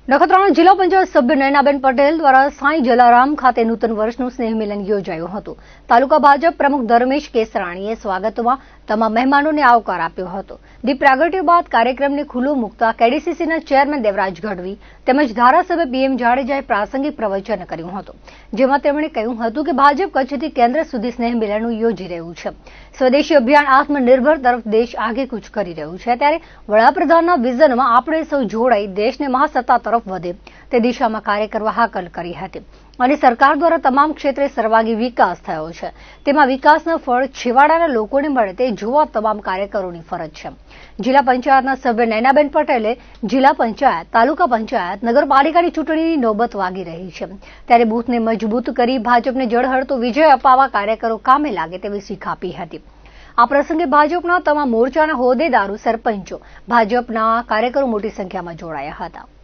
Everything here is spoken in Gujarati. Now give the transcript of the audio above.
નખત્રાણા જિલ્લા પંચાયત સભ્ય નયનાબેન પટેલ દ્વારા સાંઈ જલારામ ખાતે નૂતન વર્ષનું સ્નેહ મિલન યોજાયું હતું. તાલુકા ભાજપ પ્રમુખ ધર્મેશ કેસરાણીએ સ્વાગતમાં તમામ મહેમાનોને આવકાર આપ્યો હતો. દીપ પ્રાગટ્ય બાદ કાર્યક્રમને ખુલ્લો મૂકતા કેડીસીસીના ચેરમેન દેવરાજ ગઢવી તેમજ ધારાસભ્ય પીએમ જાડેજાએ પ્રાસંગિક પ્રવચન કર્યું હતું, જેમાં તેમણે કહ્યું હતું કે ભાજપ કચ્છથી કેન્દ્ર સુધી સ્નેહ મિલન યોજી રહ્યું છે. સ્વદેશી અભિયાન આત્મનિર્ભર તરફ દેશ આગેકૂચ કરી રહ્યું છે, ત્યારે વડાપ્રધાનના વિઝનમાં આપણે સૌ જોડાઈ દેશને મહાસત્તા તરફ વધે તે દિશામાં કાર્ય કરવા હાકલ કરી હતી અને સરકાર દ્વારા તમામ ક્ષેત્રે સર્વાંગી વિકાસ થયો છે. તેમાં વિકાસના ફળ છેવાડાના લોકોને મળે તે જોવા તમામ કાર્યકરોની ફરજ છે. જિલ્લા પંચાયતના સભ્ય નયનાબેન પટેલે જિલ્લા પંચાયત, તાલુકા પંચાયત, નગરપાલિકાની ચૂંટણીની નોબત વાગી રહી છે, ત્યારે બૂથને મજબૂત કરી ભાજપને જળહળતો વિજય અપાવવા કાર્યકરો કામે લાગે તેવી શીખ આપી હતી. આ પ્રસંગે ભાજપના તમામ મોરચાના હોદ્દેદારો, સરપંચો, ભાજપના કાર્યકરો મોટી સંખ્યામાં જોડાયા હતા.